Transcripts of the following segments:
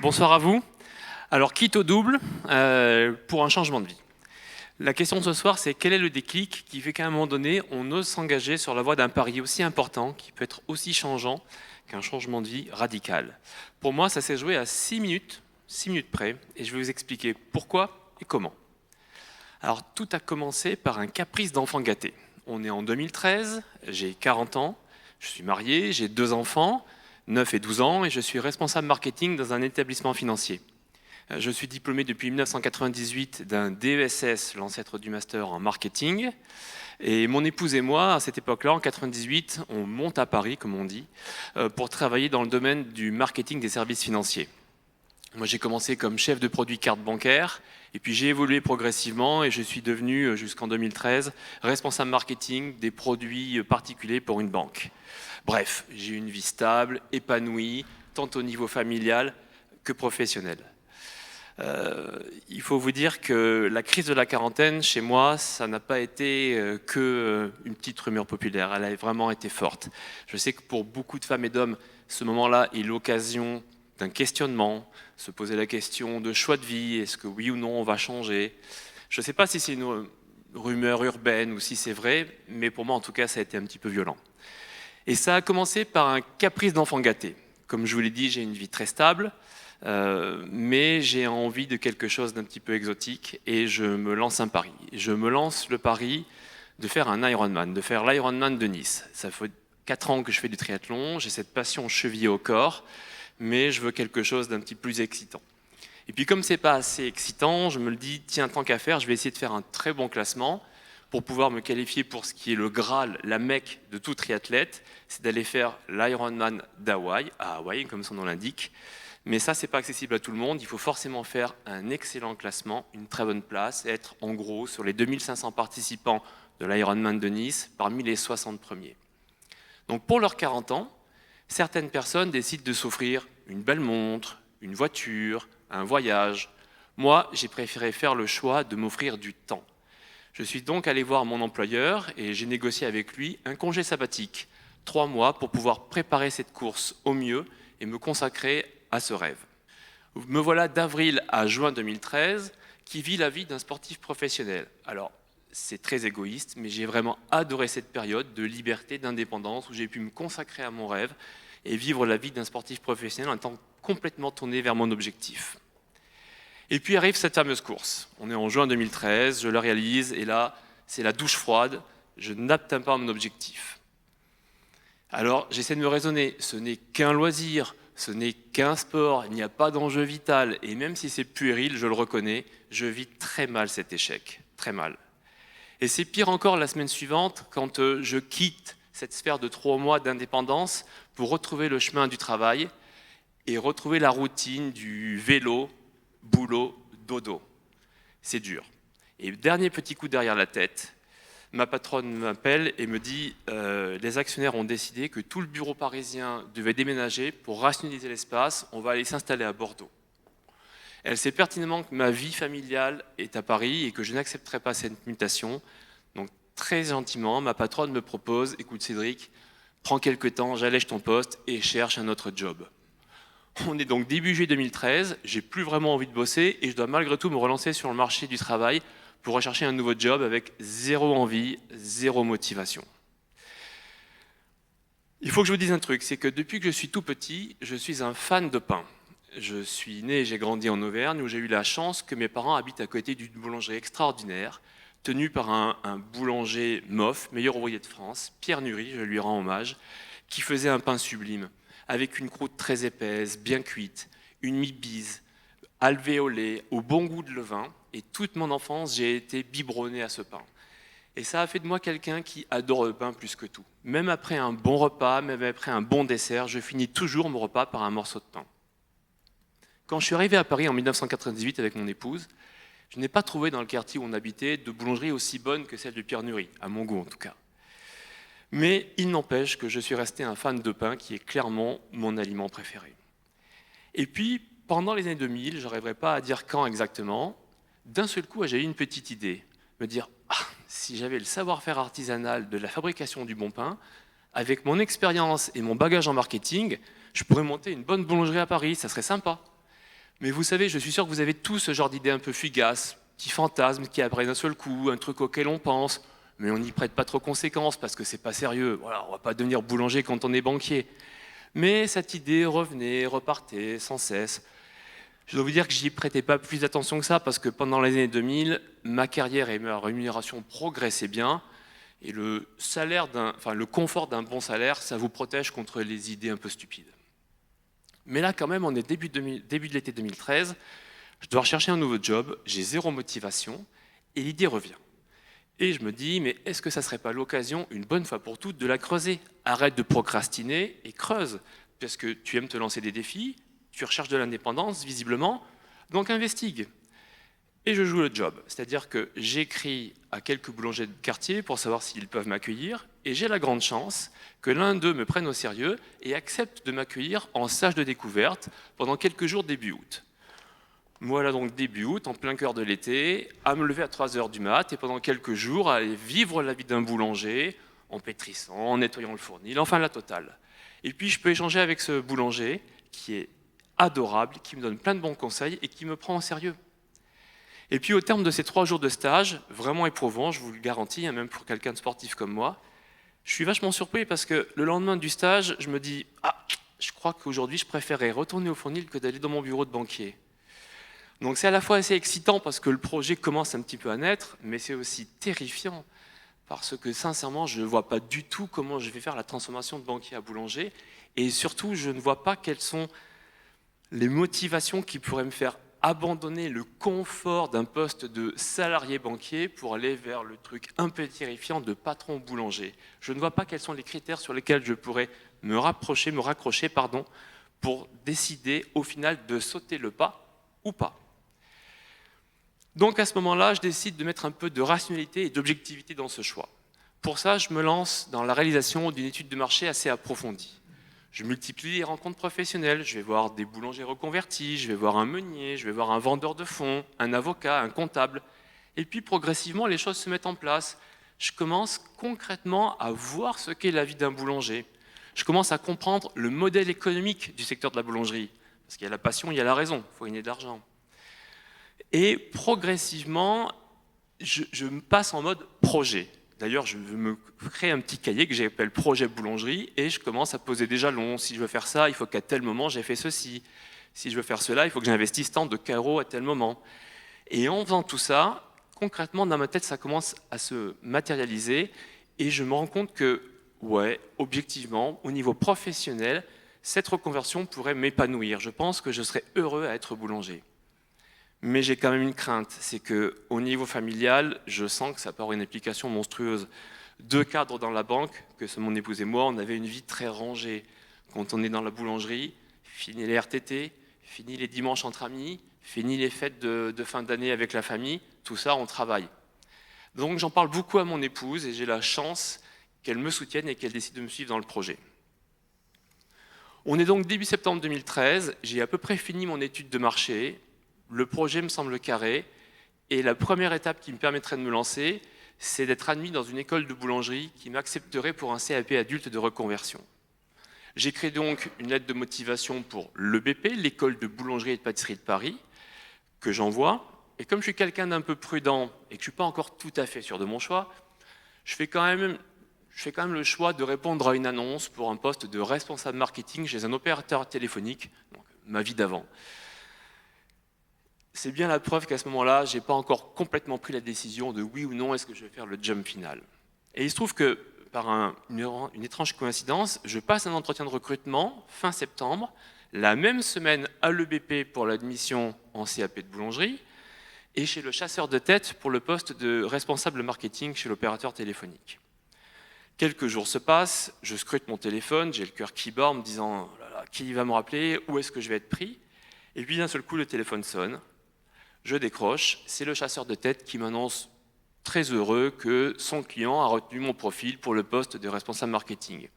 Bonsoir à vous. Alors, quitte au double pour un changement de vie. La question de ce soir, c'est quel est le déclic qui fait qu'à un moment donné, on ose s'engager sur la voie d'un pari aussi important, qui peut être aussi changeant qu'un changement de vie radical. Pour moi, ça s'est joué à 6 minutes près, et je vais vous expliquer pourquoi et comment. Alors, tout a commencé par un caprice d'enfant gâté. On est en 2013, j'ai 40 ans, je suis marié, j'ai 2 enfants, 9 et 12 ans, et je suis responsable marketing dans un établissement financier. Je suis diplômé depuis 1998 d'un DESS, l'ancêtre du master en marketing. Et mon épouse et moi, à cette époque-là, en 98, on monte à Paris, comme on dit, pour travailler dans le domaine du marketing des services financiers. Moi, j'ai commencé comme chef de produit carte bancaire, et puis j'ai évolué progressivement, et je suis devenu, jusqu'en 2013, responsable marketing des produits particuliers pour une banque. Bref, j'ai eu une vie stable, épanouie, tant au niveau familial que professionnel. Il faut vous dire que la crise de la quarantaine, chez moi, ça n'a pas été qu'une petite rumeur populaire, elle a vraiment été forte. Je sais que pour beaucoup de femmes et d'hommes, ce moment-là est l'occasion d'un questionnement, se poser la question de choix de vie, est-ce que oui ou non on va changer. Je ne sais pas si c'est une rumeur urbaine ou si c'est vrai, mais pour moi en tout cas ça a été un petit peu violent. Et ça a commencé par un caprice d'enfant gâté. Comme je vous l'ai dit, j'ai une vie très stable, mais j'ai envie de quelque chose d'un petit peu exotique et je me lance un pari. Je me lance le pari de faire un Ironman, de faire l'Ironman de Nice. Ça fait 4 ans que je fais du triathlon, j'ai cette passion chevillée au corps, mais je veux quelque chose d'un petit peu plus excitant. Et puis comme c'est pas assez excitant, je me le dis, tiens, tant qu'à faire, je vais essayer de faire un très bon classement pour pouvoir me qualifier pour ce qui est le Graal, la Mecque de tout triathlète, c'est d'aller faire l'Ironman d'Hawaï, à Hawaï, comme son nom l'indique. Mais ça, c'est pas accessible à tout le monde. Il faut forcément faire un excellent classement, une très bonne place, et être en gros sur les 2500 participants de l'Ironman de Nice, parmi les 60 premiers. Donc pour leurs 40 ans, certaines personnes décident de s'offrir une belle montre, une voiture, un voyage. Moi, j'ai préféré faire le choix de m'offrir du temps. Je suis donc allé voir mon employeur et j'ai négocié avec lui un congé sabbatique, 3 mois pour pouvoir préparer cette course au mieux et me consacrer à ce rêve. Me voilà d'avril à juin 2013 qui vit la vie d'un sportif professionnel. Alors, c'est très égoïste, mais j'ai vraiment adoré cette période de liberté, d'indépendance où j'ai pu me consacrer à mon rêve et vivre la vie d'un sportif professionnel en étant complètement tourné vers mon objectif. Et puis arrive cette fameuse course. On est en juin 2013, je la réalise et là, c'est la douche froide, je n'atteins pas mon objectif. Alors, j'essaie de me raisonner, ce n'est qu'un loisir, ce n'est qu'un sport, il n'y a pas d'enjeu vital. Et même si c'est puéril, je le reconnais, je vis très mal cet échec, très mal. Et c'est pire encore la semaine suivante, quand je quitte cette sphère de 3 mois d'indépendance pour retrouver le chemin du travail et retrouver la routine du vélo, boulot, dodo. C'est dur. Et dernier petit coup derrière la tête, ma patronne m'appelle et me dit les actionnaires ont décidé que tout le bureau parisien devait déménager pour rationaliser l'espace, on va aller s'installer à Bordeaux. Elle sait pertinemment que ma vie familiale est à Paris et que je n'accepterai pas cette mutation. Donc très gentiment, ma patronne me propose, écoute Cédric, prends quelques temps, j'allège ton poste et cherche un autre job. On est donc début juillet 2013, j'ai plus vraiment envie de bosser et je dois malgré tout me relancer sur le marché du travail pour rechercher un nouveau job avec zéro envie, zéro motivation. Il faut que je vous dise un truc, c'est que depuis que je suis tout petit, je suis un fan de pain. Je suis né et j'ai grandi en Auvergne où j'ai eu la chance que mes parents habitent à côté d'une boulangerie extraordinaire, tenue par un boulanger MOF, meilleur ouvrier de France, Pierre Nury, je lui rends hommage, qui faisait un pain sublime, avec une croûte très épaisse, bien cuite, une mi-bise, alvéolée, au bon goût de levain, et toute mon enfance, j'ai été biberonné à ce pain. Et ça a fait de moi quelqu'un qui adore le pain plus que tout. Même après un bon repas, même après un bon dessert, je finis toujours mon repas par un morceau de pain. Quand je suis arrivé à Paris en 1998 avec mon épouse, je n'ai pas trouvé dans le quartier où on habitait de boulangerie aussi bonne que celle de Pierre Nury, à mon goût en tout cas. Mais il n'empêche que je suis resté un fan de pain qui est clairement mon aliment préféré. Et puis, pendant les années 2000, je n'arriverai pas à dire quand exactement, d'un seul coup, j'ai eu une petite idée. Me dire, si j'avais le savoir-faire artisanal de la fabrication du bon pain, avec mon expérience et mon bagage en marketing, je pourrais monter une bonne boulangerie à Paris, ça serait sympa. Mais vous savez, je suis sûr que vous avez tous ce genre d'idées un peu fugaces, petits fantasmes qui apparaissent d'un seul coup, un truc auquel on pense, mais on n'y prête pas trop conséquence parce que c'est pas sérieux. Voilà, on va pas devenir boulanger quand on est banquier. Mais cette idée revenait, repartait sans cesse. Je dois vous dire que j'y prêtais pas plus d'attention que ça parce que pendant les années 2000, ma carrière et ma rémunération progressaient bien. Et le confort d'un bon salaire, ça vous protège contre les idées un peu stupides. Mais là, quand même, on est début de l'été 2013. Je dois rechercher un nouveau job, j'ai zéro motivation et l'idée revient. Et je me dis, mais est-ce que ça ne serait pas l'occasion, une bonne fois pour toutes, de la creuser? Arrête de procrastiner et creuse, parce que tu aimes te lancer des défis, tu recherches de l'indépendance, visiblement, donc investigue. Et je joue le job, c'est-à-dire que j'écris à quelques boulangers de quartier pour savoir s'ils peuvent m'accueillir, et j'ai la grande chance que l'un d'eux me prenne au sérieux et accepte de m'accueillir en stage de découverte pendant quelques jours début août. Voilà donc début août, en plein cœur de l'été, à me lever à 3 heures du mat et pendant quelques jours à aller vivre la vie d'un boulanger en pétrissant, en nettoyant le fournil, enfin la totale. Et puis je peux échanger avec ce boulanger qui est adorable, qui me donne plein de bons conseils et qui me prend au sérieux. Et puis au terme de ces 3 jours de stage, vraiment éprouvant, je vous le garantis, hein, même pour quelqu'un de sportif comme moi, je suis vachement surpris parce que le lendemain du stage, je me dis « Ah, je crois qu'aujourd'hui je préférerais retourner au fournil que d'aller dans mon bureau de banquier ». Donc c'est à la fois assez excitant parce que le projet commence un petit peu à naître, mais c'est aussi terrifiant parce que sincèrement, je ne vois pas du tout comment je vais faire la transformation de banquier à boulanger et surtout, je ne vois pas quelles sont les motivations qui pourraient me faire abandonner le confort d'un poste de salarié banquier pour aller vers le truc un peu terrifiant de patron boulanger. Je ne vois pas quels sont les critères sur lesquels je pourrais me raccrocher, pour décider au final de sauter le pas ou pas. Donc à ce moment-là, je décide de mettre un peu de rationalité et d'objectivité dans ce choix. Pour ça, je me lance dans la réalisation d'une étude de marché assez approfondie. Je multiplie les rencontres professionnelles, je vais voir des boulangers reconvertis, je vais voir un meunier, je vais voir un vendeur de fonds, un avocat, un comptable. Et puis progressivement, les choses se mettent en place. Je commence concrètement à voir ce qu'est la vie d'un boulanger. Je commence à comprendre le modèle économique du secteur de la boulangerie. Parce qu'il y a la passion, il y a la raison, il faut gagner de l'argent. Et progressivement, je me passe en mode projet. D'ailleurs, je me crée un petit cahier que j'appelle projet boulangerie et je commence à poser des jalons. Si je veux faire ça, il faut qu'à tel moment j'ai fait ceci. Si je veux faire cela, il faut que j'investisse tant de carreaux à tel moment. Et en faisant tout ça, concrètement, dans ma tête, ça commence à se matérialiser et je me rends compte que, ouais, objectivement, au niveau professionnel, cette reconversion pourrait m'épanouir. Je pense que je serais heureux à être boulanger. Mais j'ai quand même une crainte, c'est qu'au niveau familial, je sens que ça peut avoir une implication monstrueuse. 2 cadres dans la banque, que sont mon épouse et moi, on avait une vie très rangée. Quand on est dans la boulangerie, fini les RTT, fini les dimanches entre amis, fini les fêtes de fin d'année avec la famille, tout ça, on travaille. Donc j'en parle beaucoup à mon épouse et j'ai la chance qu'elle me soutienne et qu'elle décide de me suivre dans le projet. On est donc début septembre 2013, j'ai à peu près fini mon étude de marché. Le projet me semble carré et la première étape qui me permettrait de me lancer, c'est d'être admis dans une école de boulangerie qui m'accepterait pour un CAP adulte de reconversion. J'écris donc une lettre de motivation pour l'EBP, l'école de boulangerie et de pâtisserie de Paris, que j'envoie. Et comme je suis quelqu'un d'un peu prudent et que je ne suis pas encore tout à fait sûr de mon choix, je fais quand même le choix de répondre à une annonce pour un poste de responsable marketing chez un opérateur téléphonique, donc ma vie d'avant. C'est bien la preuve qu'à ce moment-là, je n'ai pas encore complètement pris la décision de oui ou non, est-ce que je vais faire le jump final. Et il se trouve que, par une étrange coïncidence, je passe un entretien de recrutement fin septembre, la même semaine à l'EBP pour l'admission en CAP de boulangerie, et chez le chasseur de tête pour le poste de responsable marketing chez l'opérateur téléphonique. Quelques jours se passent, je scrute mon téléphone, j'ai le cœur qui bat en me disant oh là là, qui va me rappeler, où est-ce que je vais être pris? Et puis d'un seul coup, le téléphone sonne. Je décroche, c'est le chasseur de tête qui m'annonce très heureux que son client a retenu mon profil pour le poste de responsable marketing.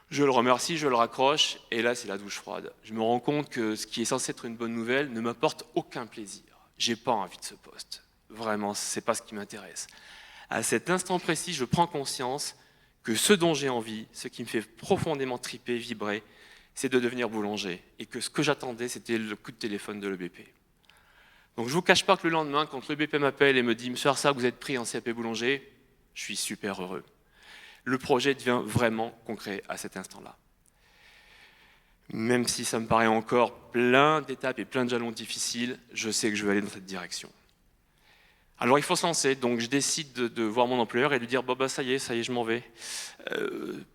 Je le remercie, je le raccroche, et là c'est la douche froide. Je me rends compte que ce qui est censé être une bonne nouvelle ne m'apporte aucun plaisir. J'ai pas envie de ce poste. Vraiment, c'est pas ce qui m'intéresse. À cet instant précis, je prends conscience que ce dont j'ai envie, ce qui me fait profondément triper, vibrer, c'est de devenir boulanger. Et que ce que j'attendais, c'était le coup de téléphone de l'EBP. Donc je ne vous cache pas que le lendemain, quand l'EBP m'appelle et me dit « Monsieur Arsag, vous êtes pris en CAP boulanger », je suis super heureux. Le projet devient vraiment concret à cet instant-là. Même si ça me paraît encore plein d'étapes et plein de jalons difficiles, je sais que je vais aller dans cette direction. Alors il faut se lancer, donc je décide de voir mon employeur et lui dire « ça y est, je m'en vais ».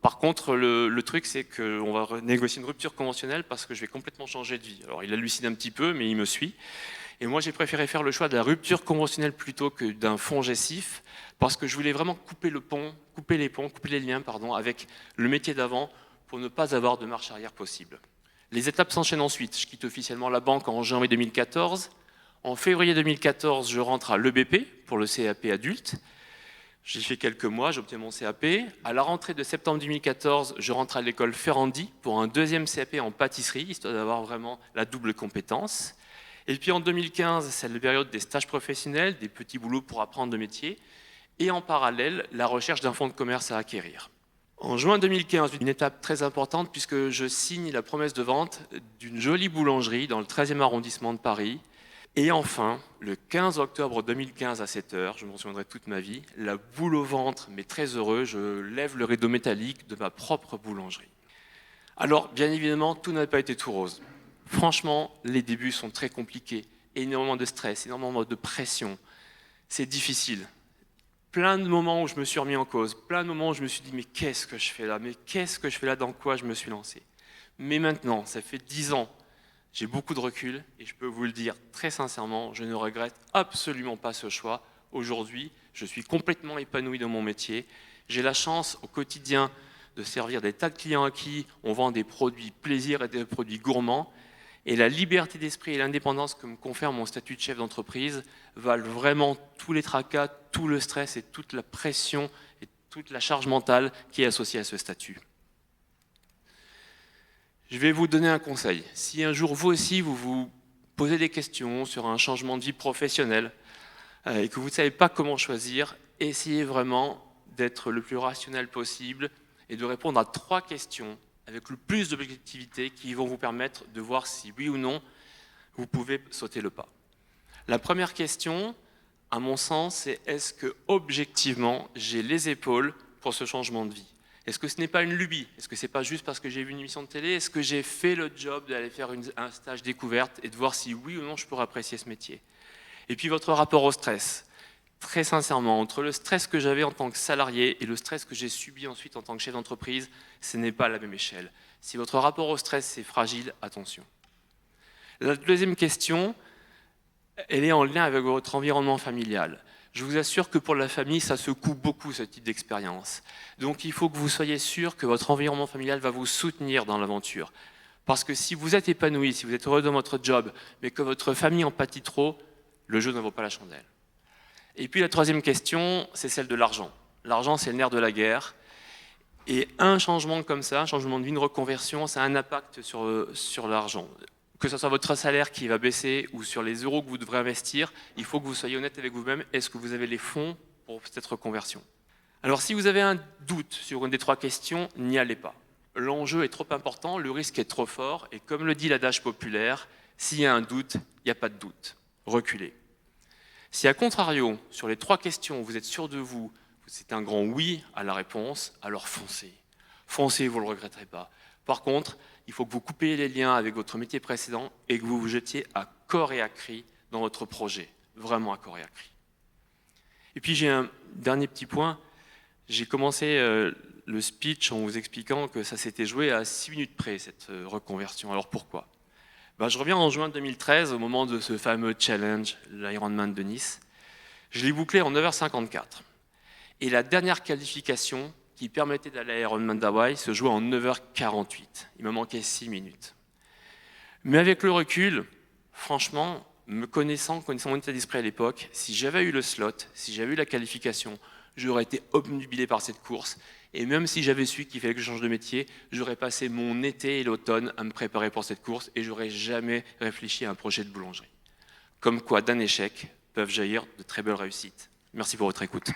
Par contre, le truc, c'est qu'on va négocier une rupture conventionnelle parce que je vais complètement changer de vie. Alors il hallucine un petit peu, mais il me suit. Et moi, j'ai préféré faire le choix de la rupture conventionnelle plutôt que d'un fonds GESIF parce que je voulais vraiment couper les liens avec le métier d'avant pour ne pas avoir de marche arrière possible. Les étapes s'enchaînent ensuite. Je quitte officiellement la banque en janvier 2014. En février 2014, je rentre à l'EBP pour le CAP adulte. J'y fais quelques mois, j'obtiens mon CAP. À la rentrée de septembre 2014, je rentre à l'école Ferrandi pour un deuxième CAP en pâtisserie, histoire d'avoir vraiment la double compétence. Et puis en 2015, c'est la période des stages professionnels, des petits boulots pour apprendre le métier. Et en parallèle, la recherche d'un fonds de commerce à acquérir. En juin 2015, une étape très importante puisque je signe la promesse de vente d'une jolie boulangerie dans le 13e arrondissement de Paris. Et enfin, le 15 octobre 2015 à 7h, je m'en souviendrai toute ma vie, la boule au ventre, mais très heureux, je lève le rideau métallique de ma propre boulangerie. Alors, bien évidemment, tout n'a pas été tout rose. Franchement, les débuts sont très compliqués, énormément de stress, énormément de pression. C'est difficile. Plein de moments où je me suis remis en cause, plein de moments où je me suis dit « mais qu'est-ce que je fais là ? Mais qu'est-ce que je fais là ? Dans quoi je me suis lancé ?» Mais maintenant, ça fait 10 ans, j'ai beaucoup de recul et je peux vous le dire très sincèrement, je ne regrette absolument pas ce choix. Aujourd'hui, je suis complètement épanoui dans mon métier. J'ai la chance au quotidien de servir des tas de clients à qui on vend des produits plaisir et des produits gourmands. Et la liberté d'esprit et l'indépendance que me confère mon statut de chef d'entreprise valent vraiment tous les tracas, tout le stress et toute la pression et toute la charge mentale qui est associée à ce statut. Je vais vous donner un conseil. Si un jour vous aussi vous vous posez des questions sur un changement de vie professionnelle et que vous ne savez pas comment choisir, essayez vraiment d'être le plus rationnel possible et de répondre à 3 questions avec le plus d'objectivité qui vont vous permettre de voir si oui ou non vous pouvez sauter le pas. La première question, à mon sens, c'est est-ce que objectivement j'ai les épaules pour ce changement de vie ? Est-ce que ce n'est pas une lubie ? Est-ce que ce n'est pas juste parce que j'ai vu une émission de télé ? Est-ce que j'ai fait le job d'aller faire un stage découverte et de voir si oui ou non je pourrais apprécier ce métier ? Et puis votre rapport au stress. Très sincèrement, entre le stress que j'avais en tant que salarié et le stress que j'ai subi ensuite en tant que chef d'entreprise, ce n'est pas à la même échelle. Si votre rapport au stress est fragile, attention. La deuxième question, elle est en lien avec votre environnement familial. Je vous assure que pour la famille, ça secoue beaucoup ce type d'expérience. Donc il faut que vous soyez sûr que votre environnement familial va vous soutenir dans l'aventure. Parce que si vous êtes épanoui, si vous êtes heureux dans votre job, mais que votre famille en pâtit trop, le jeu ne vaut pas la chandelle. Et puis la troisième question, c'est celle de l'argent. L'argent, c'est le nerf de la guerre. Et un changement comme ça, un changement de vie, une reconversion, ça a un impact sur l'argent. Que ce soit votre salaire qui va baisser ou sur les euros que vous devrez investir, il faut que vous soyez honnête avec vous-même. Est-ce que vous avez les fonds pour cette reconversion ? Alors si vous avez un doute sur une des 3 questions, n'y allez pas. L'enjeu est trop important, le risque est trop fort. Et comme le dit l'adage populaire, s'il y a un doute, il n'y a pas de doute. Reculez. Si à contrario, sur les 3 questions, vous êtes sûr de vous, c'est un grand oui à la réponse, alors foncez. Foncez, vous ne le regretterez pas. Par contre, il faut que vous coupiez les liens avec votre métier précédent et que vous vous jetiez à corps et à cri dans votre projet. Vraiment à corps et à cri. Et puis j'ai un dernier petit point. J'ai commencé le speech en vous expliquant que ça s'était joué à 6 minutes près, cette reconversion. Alors pourquoi ? Je reviens en juin 2013, au moment de ce fameux challenge, l'Ironman de Nice. Je l'ai bouclé en 9h54. Et la dernière qualification qui permettait d'aller à l'Ironman d'Hawaï se jouait en 9h48. Il me manquait 6 minutes. Mais avec le recul, franchement, connaissant mon état d'esprit à l'époque, si j'avais eu le slot, si j'avais eu la qualification, j'aurais été obnubilé par cette course. Et même si j'avais su qu'il fallait que je change de métier, j'aurais passé mon été et l'automne à me préparer pour cette course et j'aurais jamais réfléchi à un projet de boulangerie. Comme quoi, d'un échec peuvent jaillir de très belles réussites. Merci pour votre écoute.